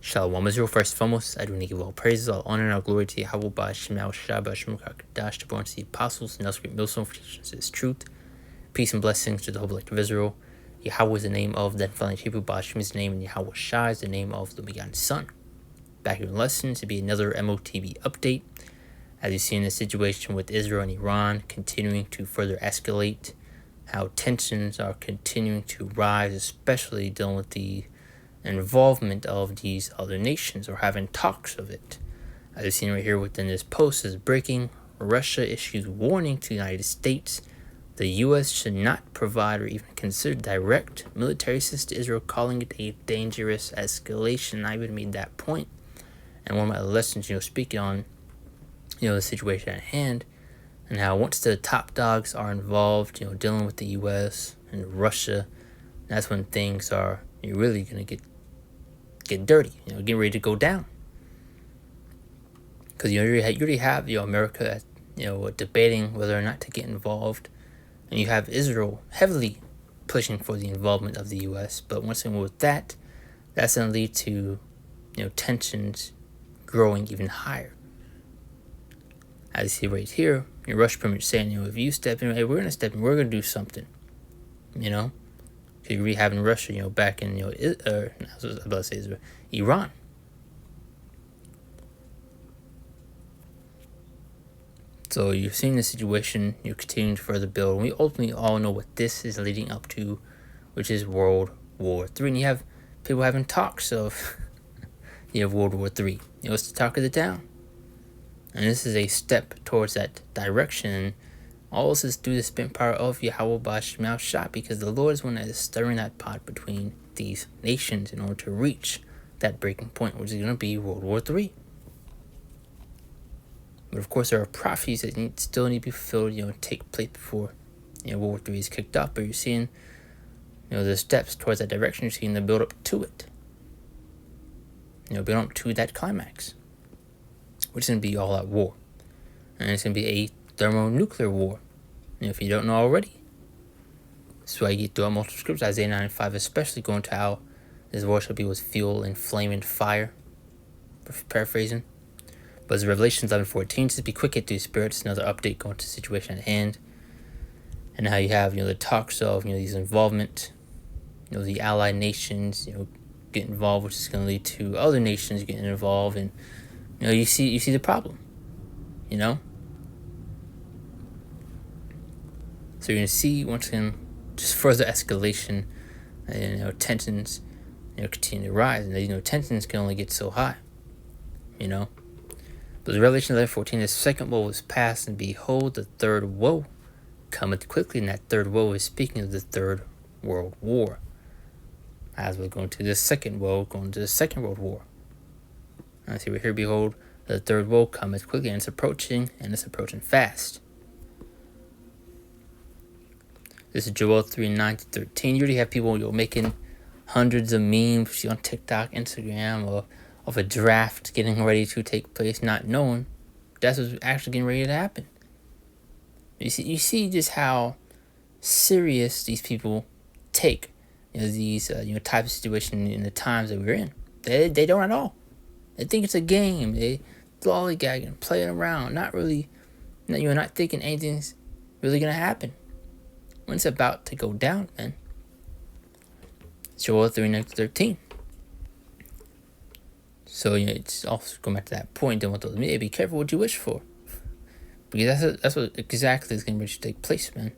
Shalom Israel. First and foremost, I do want to give all praises, all honor, and all glory to Yahweh Ba'Shem Yahushua Ba'Shem Kakadash, the born to the apostles, and else great millstone for teaching us his truth. Peace and blessings to the whole elect of Israel. Yahweh is the name of the finally Hebrew. Ba'Shem is the name, and Yahweh Shai is the name of the begotten Son. Back in the lesson to be another MOTB update. As you see in the situation with Israel and Iran continuing to further escalate, how tensions are continuing to rise, especially dealing with the involvement of these other nations or having talks of it. As you've seen right here within this post is breaking. Russia issues warning to the United States. The U.S. should not provide or even consider direct military assistance to Israel, calling it a dangerous escalation. I even made that point. And one of my lessons, speaking on, the situation at hand and how once the top dogs are involved, dealing with the U.S. and Russia, that's when things are really going to get dirty, getting ready to go down. Because you already have America, debating whether or not to get involved, and you have Israel heavily pushing for the involvement of the U.S. But once again, with that, that's going to lead to tensions growing even higher. As you see right here, Russia pretty much saying, if you step in, hey, we're going to step in, we're going to do something, Because you're really having Russia, back in, I was about to say Israel, Iran. So you're seeing the situation, you're continuing to further build. We ultimately all know what this is leading up to, which is World War III. And you have people having talks of, World War III. It's the talk of the town. And this is a step towards that direction. All this is through the spent power of Yahweh Ba'Shem Yahushua, because the Lord is one that is stirring that pot between these nations in order to reach that breaking point, which is going to be World War III. But of course, there are prophecies that still need to be fulfilled, take place before World War III is kicked off. But you're seeing, the steps towards that direction. You're seeing the build up to it. Build up to that climax, which is going to be all out war, and it's going to be a thermonuclear war. If you don't know already. So I get throughout multiple scriptures, Isaiah 9 and 5, especially going to how this war shall be with fuel and flame and fire. Paraphrasing. But as Revelation 11:14, just be quick at through spirits, another update going to the situation at hand. And how you have, the talks of, these involvement, the allied nations, get involved, which is going to lead to other nations getting involved. And, you see the problem, So you're going to see, once again, just further escalation and, tensions, continue to rise. And, tensions can only get so high, But in Revelation 11:14, the second woe is past, and behold, the third woe cometh quickly. And that third woe is speaking of the Third World War. As we're going to the second woe, going to the Second World War. And I see right here, behold, the third woe cometh quickly, and it's approaching fast. This is Joel 3:9-13. You already have people making hundreds of memes on TikTok, Instagram, or of a draft getting ready to take place, not knowing that's what's actually getting ready to happen. You see just how serious these people take these type of situation in the times that we're in. They don't at all. They think it's a game. They lollygagging, playing around, not really. You're not thinking anything's really gonna happen when it's about to go down, man. Joel 3:9-13. So it's also going back to that point. Don't want those media. Be careful what you wish for, because that's what exactly is going to take place, man.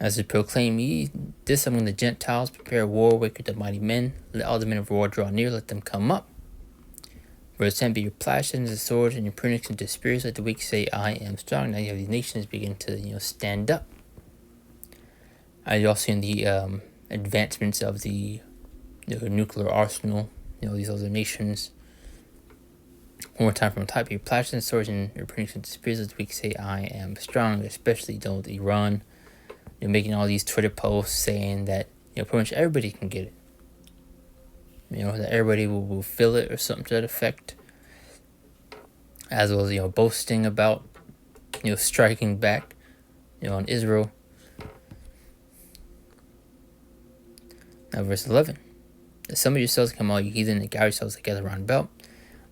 As it proclaim ye this among the Gentiles, prepare war, wake up the mighty men, let all the men of war draw near, let them come up. Verse 10, be your plashes, the swords, and your prunings into spears, let the weak say, I am strong. Now you have these nations begin to stand up. You also in the advancements of the nuclear arsenal, these other nations. One more time from the top, your plashes and swords and your prunings into spears, let the weak say, I am strong. Especially dealing with Iran. Making all these Twitter posts saying that, pretty much everybody can get it. That everybody will feel it or something to that effect. As well as, boasting about, striking back, on Israel. Now, verse 11. Assemble yourselves, come all you heathen, and gather yourselves together round about.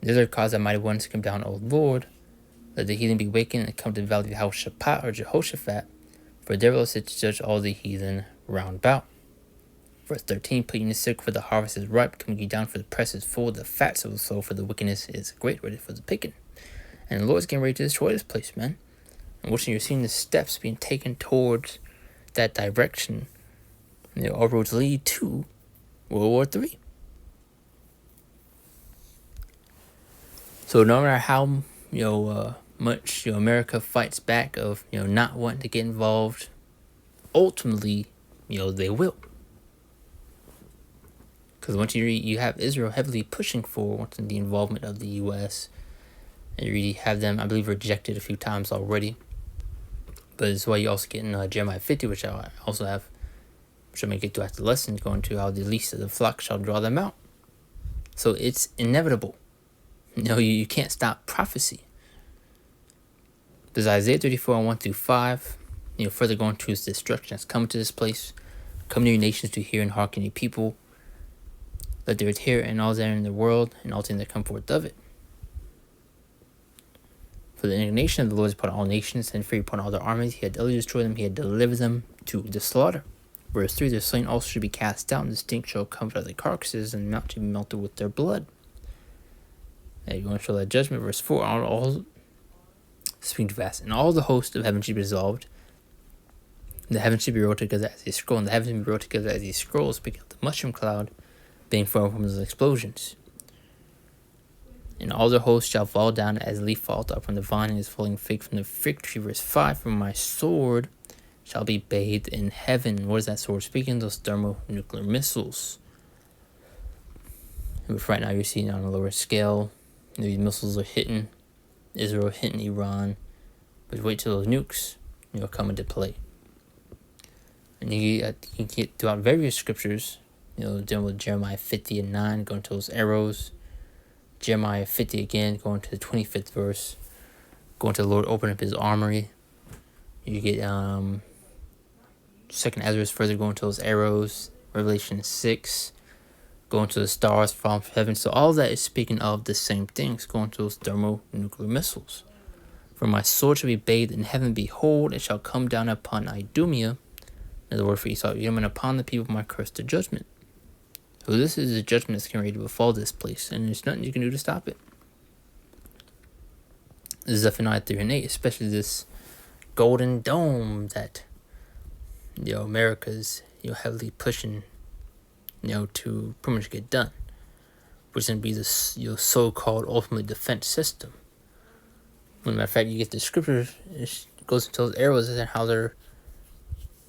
Thither cause the mighty ones to come down, O Lord. Let the heathen be wakened and come to the valley of Jehoshaphat or Jehoshaphat, for there will sit to judge all the heathen round about. Verse 13, put you in the circle, for the harvest is ripe, coming you down, for the press is full, the fats of the soul, for the wickedness is great, ready for the picking. And the Lord's getting ready to destroy this place, man. And watching, you're seeing the steps being taken towards that direction. All roads lead to World War III. So no matter how much America fights back of not wanting to get involved, ultimately they will. Because once you have Israel heavily pushing for wanting the involvement of the U.S., and you really have them, I believe, rejected a few times already. But it's why you also get in Jeremiah 50, which I also have, which I'm going to get to after the lesson, going to how the least of the flock shall draw them out. So it's inevitable. You can't stop prophecy. There's Isaiah 34, 1 through 5. Further going to his destruction that's coming to this place. Come to your nations to hear and hearken, your people. Let there hear and all that in the world, and all things that come forth of it. For the indignation of the Lord is upon all nations, and fury upon all their armies. He had utterly destroyed them, he had delivered them to the slaughter. Verse 3, their slain also should be cast out, and the stink shall come out of the carcasses, and not to be melted with their blood. And you're going to show that judgment. Verse 4, all speaking too fast, and all the host of heaven should be dissolved. The heavens should be rolled together as a scroll, and the heavens should be rolled together as a scroll, speaking of the mushroom cloud being formed from those explosions. And all their hosts shall fall down as leaf falls up from the vine, and is falling fig from the fig tree. Verse 5, for my sword shall be bathed in heaven. What is that sword speaking? Those thermonuclear missiles. Which right now you're seeing on a lower scale. These missiles are hitting Israel, hitting Iran. But wait till those nukes come into play. And you get throughout various scriptures, dealing with Jeremiah 50 and 9, going to those arrows. Jeremiah 50 again, going to the 25th verse, going to the Lord open up his armory. You get 2nd Ezra further going to those arrows. Revelation 6, going to the stars from heaven. So all that is speaking of the same things, going to those thermonuclear missiles. For my sword shall be bathed in heaven, behold, it shall come down upon Idumea, another word for Esau, and upon the people of my curse to judgment. So this is the judgment that's getting ready to befall this place, and there's nothing you can do to stop it. Zephaniah 3 and 8, especially this golden dome that America's heavily pushing to pretty much get done, which is going to be this so-called ultimate defense system. As a matter of fact, you get the scriptures, it goes into those arrows and how they're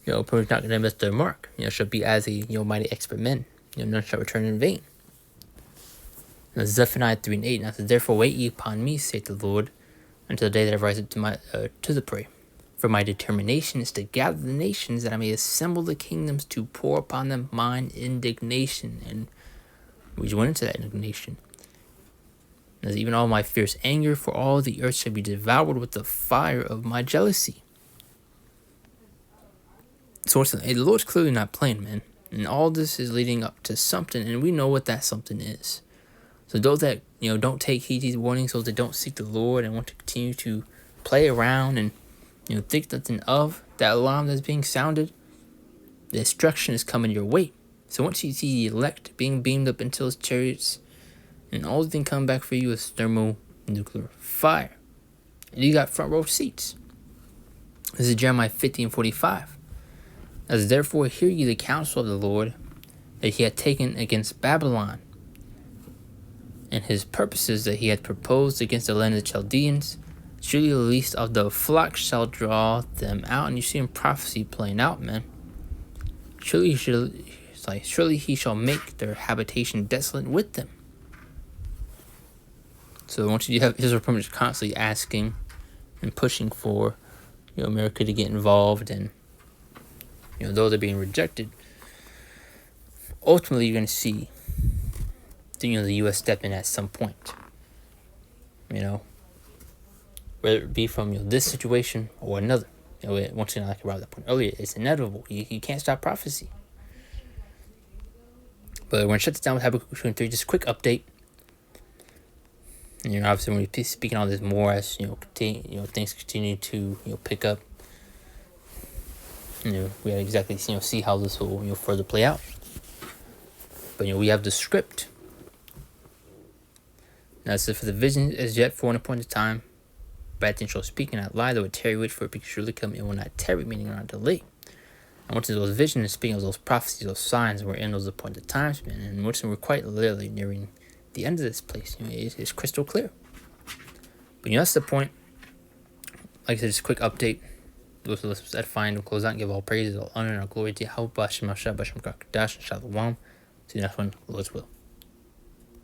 pretty much not going to miss their mark. Shall be as a mighty expert men. None shall return in vain. Now, Zephaniah 3 and 8. Now, therefore wait ye upon me, saith the Lord, until the day that I rise up to the prey. For my determination is to gather the nations, that I may assemble the kingdoms to pour upon them mine indignation. And we went into that indignation. As even all my fierce anger, for all the earth shall be devoured with the fire of my jealousy. So the Lord's clearly not playing, man. And all this is leading up to something, and we know what that something is. So those that, don't take heed to these warnings, those that don't seek the Lord and want to continue to play around and, think nothing of that alarm that's being sounded, the destruction is coming your way. So once you see the elect being beamed up into those chariots, and all the thing coming back for you is thermonuclear fire. And you got front row seats. This is Jeremiah 50 and 45. As therefore hear ye the counsel of the Lord, that he had taken against Babylon, and his purposes that he had proposed against the land of the Chaldeans. Surely the least of the flock shall draw them out. And you see in prophecy playing out, man. Surely he shall make their habitation desolate with them. So once you have Israel pretty much constantly asking and pushing for America to get involved, and though they're being rejected, ultimately you're going to see the U.S. step in at some point. Whether it be from this situation or another. Once again, like I brought that point earlier, it's inevitable. You can't stop prophecy. But we're gonna shut this down with Habakkuk 2 and 3. Just a quick update. And, obviously, when we speaking on this more as things continue to pick up. We had exactly see how this will further play out. But we have the script. Now it says, for the vision is yet for an appointed time. Bad things shall speak and not lie, though it tarry, wait for it, because surely come, it will not tarry, meaning not delay. And once those visions and speaking of those prophecies, those signs, we're in those appointed times, man. And once we're quite literally nearing the end of this place. It's crystal clear. But that's the point. Like I said, just a quick update. Those of us edifying, we'll close out and give all praises, all honor, and all glory to Yahweh, Bashem, Hashem, Bashem, Dash, and Shalom. See you next one, Lord's will.